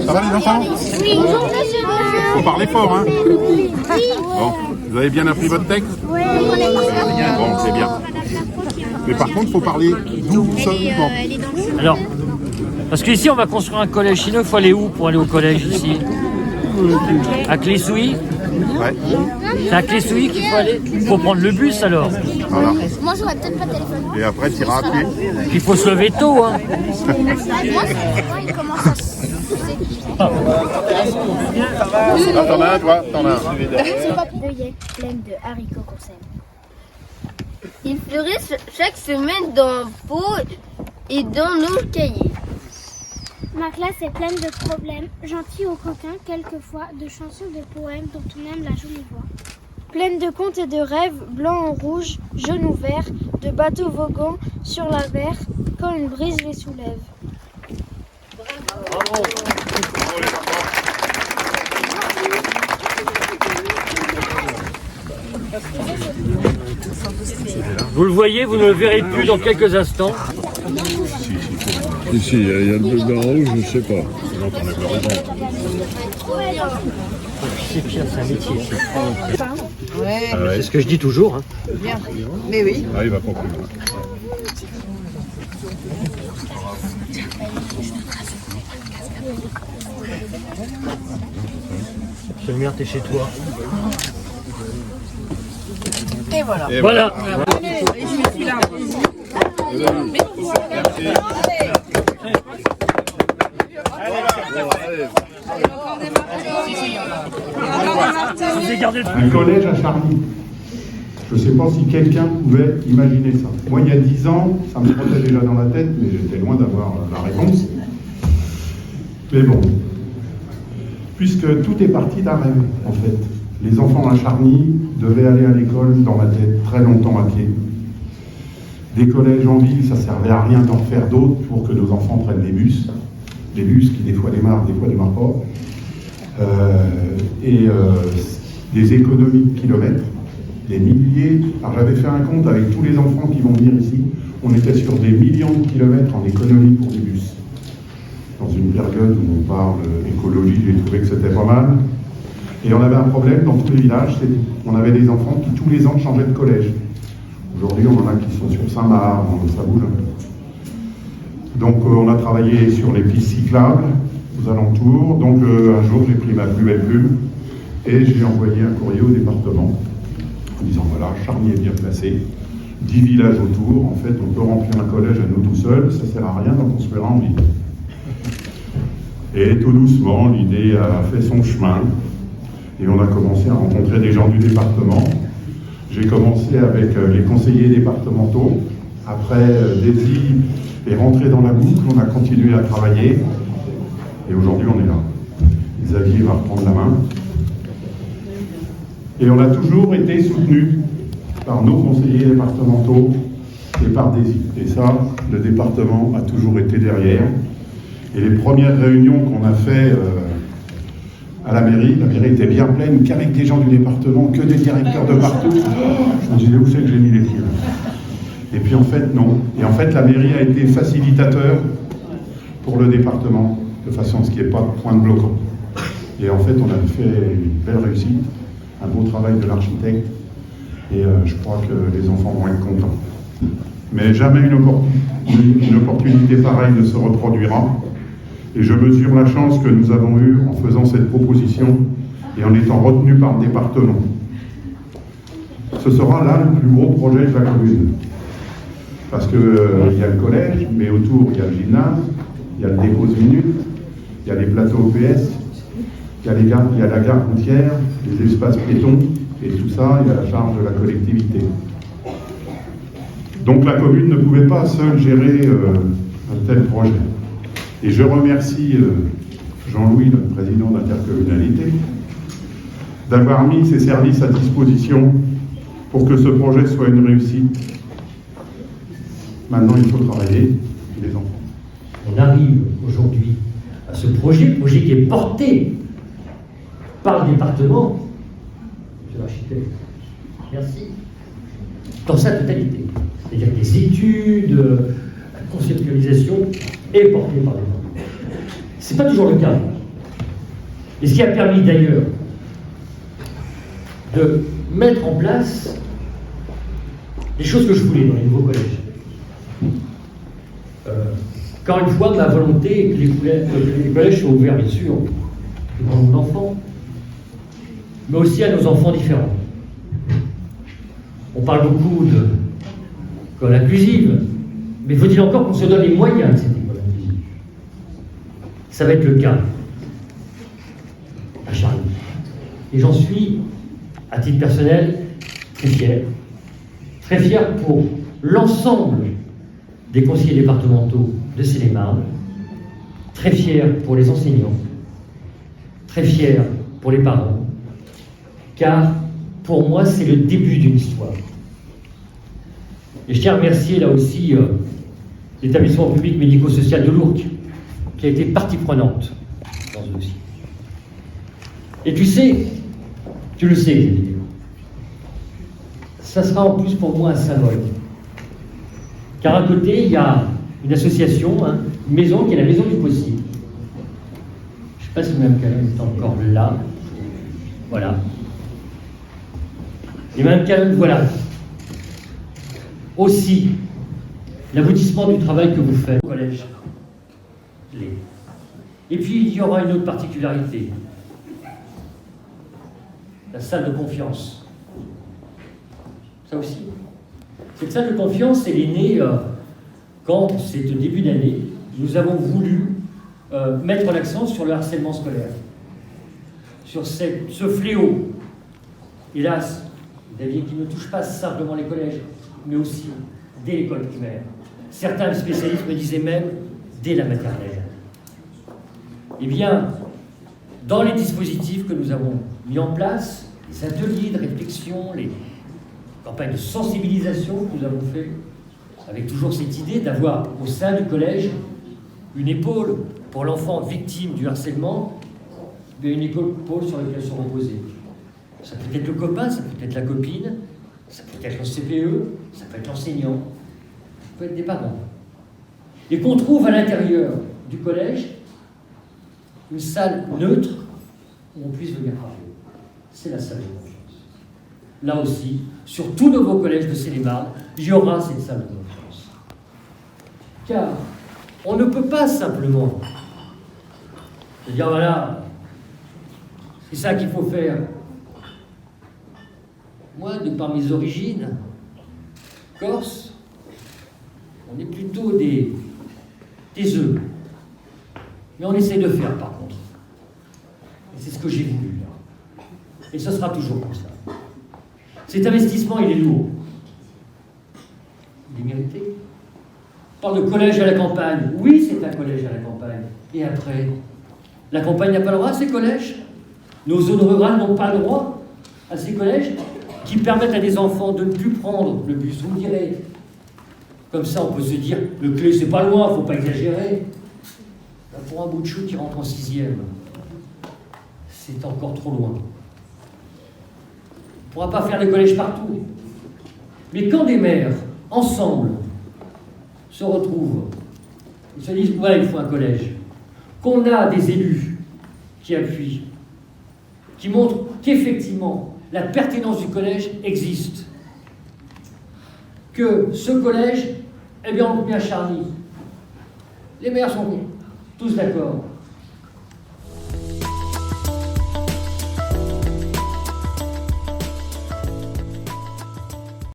Ça va les enfants? Oui. Faut parler fort, hein? Bon, vous avez bien appris votre texte? Oui. Bon, c'est bien. Mais par contre, faut parler doucement. Alors, parce qu'ici on va construire un collège chinois, il faut aller où pour aller au collège ici? À Clessouilly? Ouais. C'est à Clessouilly qu'il faut aller? Il faut prendre le bus alors. Voilà. Moi, j'aurais peut-être pas de téléphone. Et après, tu iras à pied. Il faut se lever tôt, hein. Moi, il commence à se... Là, t'en as un, toi? T'en as un. C'est pas d'œillets pleines de haricots qu'on sème. Ils fleurissent chaque semaine dans le pot et dans nos cahiers. Ma classe est pleine de problèmes, gentils ou coquins, quelquefois, de chansons, de poèmes dont on aime la jolie voix. Pleine de contes et de rêves, blancs ou rouges, jaunes ou verts, de bateaux voguant sur la mer, quand une brise les soulève. Vous le voyez, vous ne le verrez plus dans quelques instants. Ici, il y a le bleu blanc rouge, je ne sais pas. C'est pire, c'est un métier. Ouais, C'est ce que je dis toujours. Hein. bien. Mais oui. Ah, il va pas plus loin. Ce mur, t'es chez toi. Et voilà. Voilà. Et je suis là. Je vous ai gardé le Un collège à Charny. Je ne sais pas si quelqu'un pouvait imaginer ça. Moi, il y a 10 ans, ça me trottait déjà dans la tête, mais j'étais loin d'avoir la réponse. Mais bon, puisque tout est parti d'un rêve, en fait. Les enfants à Charny devaient aller à l'école, dans ma tête, très longtemps à pied. Des collèges en ville, ça servait à rien d'en faire d'autres pour que nos enfants prennent des bus. Des bus qui, des fois, démarrent, des fois, démarrent pas. Des économies de kilomètres, des milliers. Alors, j'avais fait un compte avec tous les enfants qui vont venir ici. On était sur des millions de kilomètres en économie pour des bus. Dans une période où on parle écologie, j'ai trouvé que c'était pas mal. Et on avait un problème dans tous les villages, on avait des enfants qui tous les ans changeaient de collège. Aujourd'hui, on en a qui sont sur Saint-Marc, ça bouge un peu. Donc on a travaillé sur les pistes cyclables aux alentours. Donc un jour, j'ai pris ma plus belle plume et j'ai envoyé un courrier au département en disant voilà, Charny est bien placé, 10 villages autour, en fait on peut remplir un collège à nous tout seuls, ça ne sert à rien d'en construire un en ville. Et tout doucement, l'idée a fait son chemin et on a commencé à rencontrer des gens du département. J'ai commencé avec les conseillers départementaux. Après, Daisy est rentrée dans la boucle, on a continué à travailler et aujourd'hui on est là. Xavier va reprendre la main. Et on a toujours été soutenus par nos conseillers départementaux et par Daisy. Et ça, le département a toujours été derrière. Et les premières réunions qu'on a fait à la mairie était bien pleine, qu'avec des gens du département, que des directeurs de partout. Je me disais, où c'est que j'ai mis les pieds? Et puis en fait, non. Et en fait, la mairie a été facilitateur pour le département, de façon à ce qu'il n'y ait pas de point bloquant. Et en fait, on a fait une belle réussite, un beau travail de l'architecte, et je crois que les enfants vont être contents. Mais jamais une opportunité pareille ne se reproduira. Et je mesure la chance que nous avons eue en faisant cette proposition et en étant retenus par le département. Ce sera là le plus gros projet de la commune. Parce qu'il y a le collège, mais autour il y a le gymnase, il y a le dépose minute, il y a les plateaux EPS, il y a la gare routière, les espaces piétons, et tout ça est à la charge de la collectivité. Donc la commune ne pouvait pas seule gérer un tel projet. Et je remercie Jean-Louis, le président d'intercommunalité, d'avoir mis ses services à disposition pour que ce projet soit une réussite. Maintenant, il faut travailler, les enfants. On arrive aujourd'hui à ce projet qui est porté par le département, monsieur l'architecte, merci, dans sa totalité. C'est-à-dire que les études, la conceptualisation est portée par le département. Ce n'est pas toujours le cas. Et ce qui a permis d'ailleurs de mettre en place les choses que je voulais dans les nouveaux collèges. Encore une fois, ma volonté est que les collèges soient ouverts, bien sûr, au grand nombre d'enfants, mais aussi à nos enfants différents. On parle beaucoup d'école inclusive, mais faut-il encore qu'on se donne les moyens de cette école inclusive? Ça va être le cas à Charlie. Et j'en suis, à titre personnel, très fier. Très fier pour l'ensemble des conseillers départementaux de Seine-et-Marne, très fier pour les enseignants, très fier pour les parents, car pour moi c'est le début d'une histoire. Et je tiens à remercier là aussi l'établissement public médico-social de l'Ourcq, qui a été partie prenante dans ce dossier. Et tu le sais, Xavier, ça sera en plus pour moi un symbole. Car à côté, il y a une association, une maison qui est la Maison du Possible. Je ne sais pas si Mme Calonne est encore là. Voilà. Et Mme Calonne, voilà. Aussi, l'aboutissement du travail que vous faites au collège. Et puis, il y aura une autre particularité. La salle de confiance. Ça aussi. Cette salle de confiance, elle est née quand, c'est au début d'année, nous avons voulu mettre l'accent sur le harcèlement scolaire, sur ce fléau, hélas, David, qui ne touche pas simplement les collèges, mais aussi dès l'école primaire. Certains spécialistes me disaient même dès la maternelle. Eh bien, dans les dispositifs que nous avons mis en place, les ateliers de réflexion, les campagnes de sensibilisation que nous avons fait, avec toujours cette idée d'avoir au sein du collège une épaule pour l'enfant victime du harcèlement, mais une épaule sur laquelle se reposer. Ça peut être le copain, ça peut être la copine, ça peut être le CPE, ça peut être l'enseignant, ça peut être des parents. Et qu'on trouve à l'intérieur du collège une salle neutre où on puisse venir parler. C'est la salle de confiance. Là aussi, sur tous nos collèges de Seine-et-Marne, il y aura cette salle de confiance. Car on ne peut pas simplement dire voilà, c'est ça qu'il faut faire. Moi, de par mes origines corse, on est plutôt des œufs. Mais on essaie de faire par contre. Et c'est ce que j'ai voulu là. Et ce sera toujours comme ça. Cet investissement, il est lourd. Il est mérité. On parle de collège à la campagne. Oui, c'est un collège à la campagne. Et après, la campagne n'a pas le droit à ces collèges. Nos zones rurales n'ont pas le droit à ces collèges qui permettent à des enfants de ne plus prendre le bus. Vous me direz, comme ça on peut se dire, le clé c'est pas loin, il ne faut pas exagérer. Là, pour un bout de chou qui rentre en 6e, c'est encore trop loin. On ne pourra pas faire des collèges partout. Mais quand des maires, ensemble, se retrouvent, ils se disent, ouais, il faut un collège, qu'on a des élus qui appuient, qui montrent qu'effectivement, la pertinence du collège existe. Que ce collège, eh bien, on le met à Charny. Les maires sont tous d'accord.